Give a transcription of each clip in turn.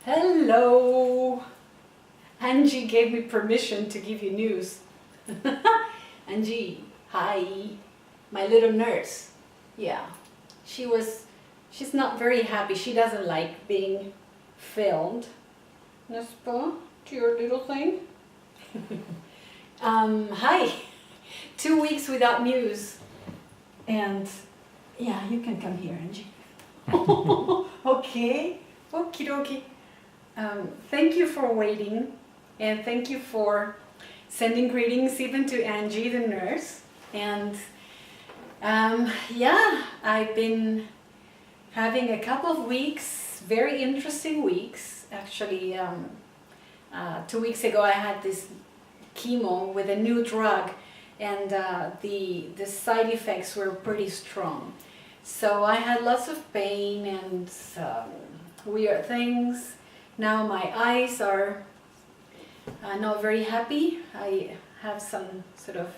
Hello! Angie gave me permission to give you news. Angie, hi. My little nurse. Yeah. She's not very happy. She doesn't like being filmed. N'est-ce pas? To your little thing. Hi. 2 weeks without news. And yeah, you can come here, Angie. Okay. Okie dokie. Thank you for waiting, and thank you for sending greetings even to Angie, the nurse. And yeah, I've been having a couple of weeks, very interesting weeks. Actually, 2 weeks ago I had this chemo with a new drug, and the side effects were pretty strong. So I had lots of pain and weird things. Now my eyes are not very happy. I have some sort of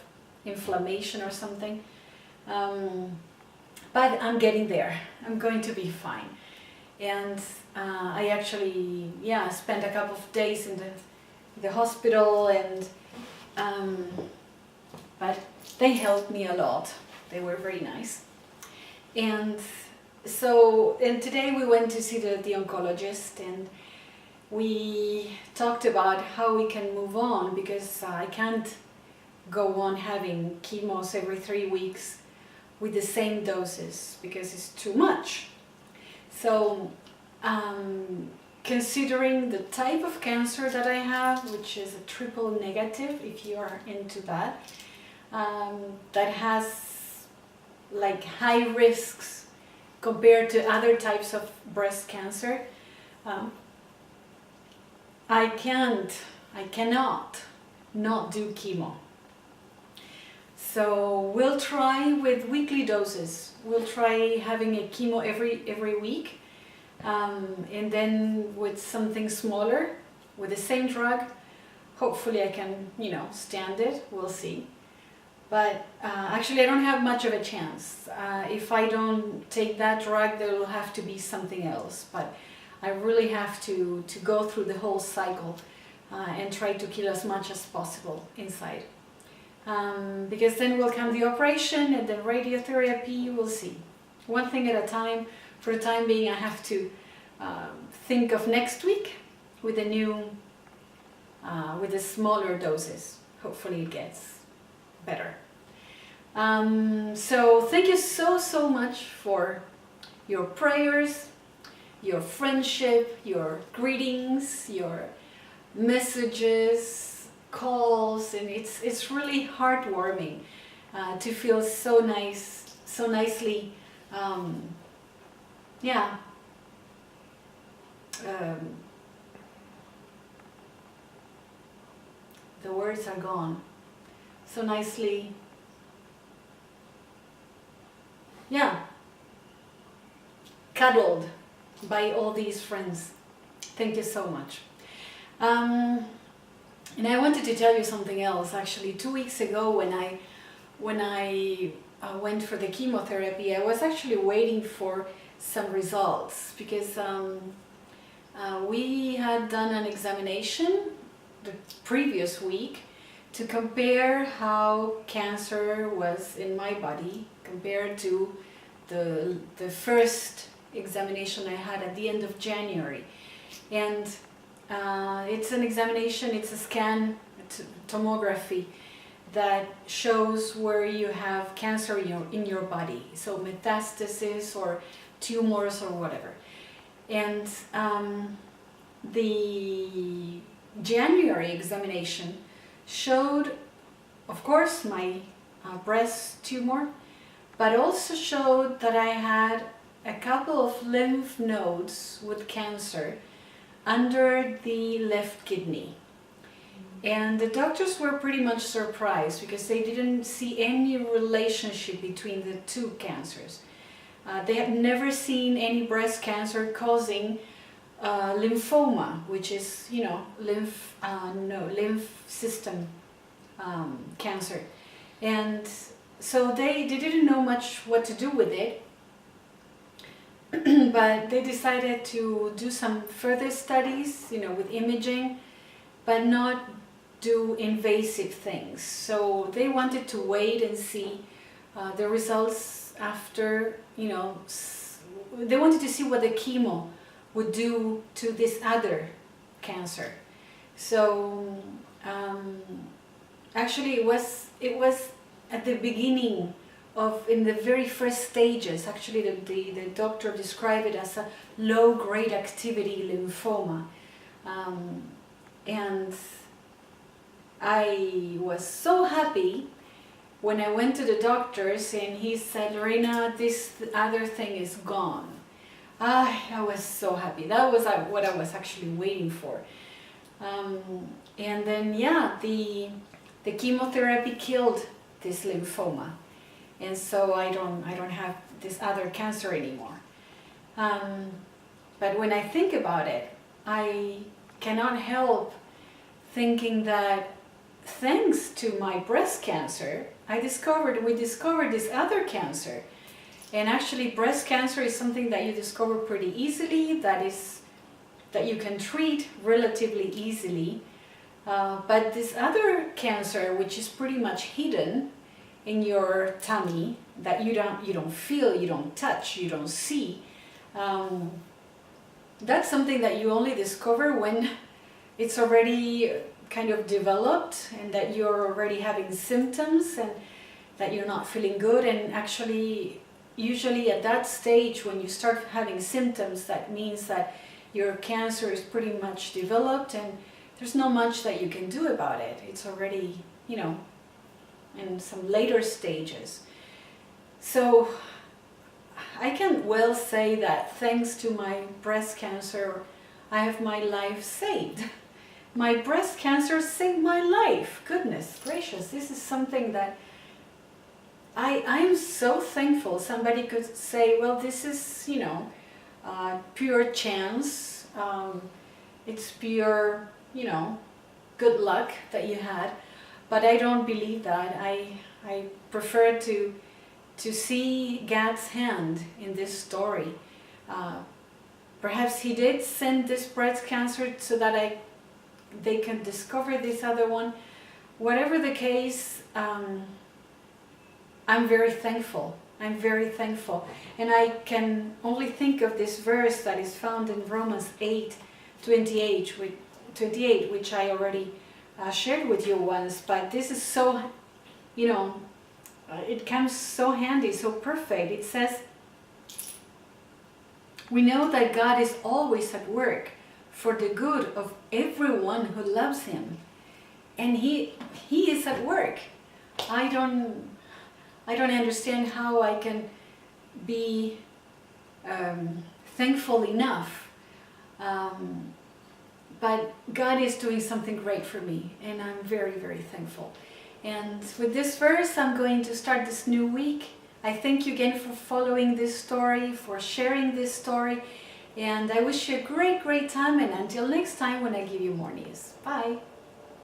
inflammation or something. But I'm getting there. I'm going to be fine. And I actually, yeah, spent a couple of days in the hospital, and but they helped me a lot. They were very nice. And today we went to see the oncologist, and we talked about how we can move on, because I can't go on having chemos every 3 weeks with the same doses, because it's too much. So considering the type of cancer that I have, which is a triple negative, if you are into that, that has like high risks compared to other types of breast cancer, I cannot not do chemo. So we'll try with weekly doses. We'll try having a chemo every week, and then with something smaller, with the same drug. Hopefully I can, stand it. We'll see. But actually I don't have much of a chance. If I don't take that drug, there will have to be something else. But I really have to go through the whole cycle and try to kill as much as possible inside. Because then will come the operation and the radiotherapy. We'll see. One thing at a time. For the time being, I have to think of next week with the new, with the smaller doses. Hopefully it gets better. So thank you so much for your prayers, your friendship, your greetings, your messages, calls, and it's really heartwarming to feel so nicely, the words are gone. So nicely, cuddled by all these friends. Thank you so much. And I wanted to tell you something else. Actually, 2 weeks ago when I went for the chemotherapy, I was actually waiting for some results, because we had done an examination the previous week to compare how cancer was in my body compared to the first examination I had at the end of January. And it's an examination, it's a scan, tomography, that shows where you have cancer in your body, so metastasis or tumors or whatever. And the January examination showed, of course, my breast tumor, but also showed that I had a couple of lymph nodes with cancer under the left kidney. And the doctors were pretty much surprised, because they didn't see any relationship between the two cancers. They had never seen any breast cancer causing lymphoma, which is, lymph system cancer. And so they didn't know much what to do with it. but they decided to do some further studies, with imaging, but not do invasive things. So they wanted to wait and see the results after, they wanted to see what the chemo would do to this other cancer. So actually it was at the beginning in the very first stages. Actually the doctor described it as a low-grade activity lymphoma. And I was so happy when I went to the doctors and he said, Lorena, this other thing is gone. I was so happy. That was what I was actually waiting for. And then, the chemotherapy killed this lymphoma. And so I don't have this other cancer anymore. But when I think about it, I cannot help thinking that thanks to my breast cancer, we discovered this other cancer. And actually breast cancer is something that you discover pretty easily, that you can treat relatively easily. But this other cancer, which is pretty much hidden in your tummy, that you don't feel, you don't touch, you don't see, that's something that you only discover when it's already kind of developed and that you're already having symptoms and that you're not feeling good. And actually, usually at that stage when you start having symptoms, that means that your cancer is pretty much developed and there's not much that you can do about it. It's already, in some later stages. So I can well say that thanks to my breast cancer, I have my life saved. My breast cancer saved my life. Goodness gracious, this is something that I'm so thankful. Somebody could say, well, this is, pure chance. It's pure, good luck that you had. But I don't believe that. I prefer to see God's hand in this story. Perhaps He did send this breast cancer so that they can discover this other one. Whatever the case, I'm very thankful. I'm very thankful. And I can only think of this verse that is found in Romans 8:28, which I already shared with you once. But this is so, it comes so handy, so perfect. It says, we know that God is always at work for the good of everyone who loves Him. And He is at work. I don't understand how I can be thankful enough. But God is doing something great for me, and I'm very, very thankful. And with this verse, I'm going to start this new week. I thank you again for following this story, for sharing this story, and I wish you a great, great time, and until next time when I give you more news. Bye!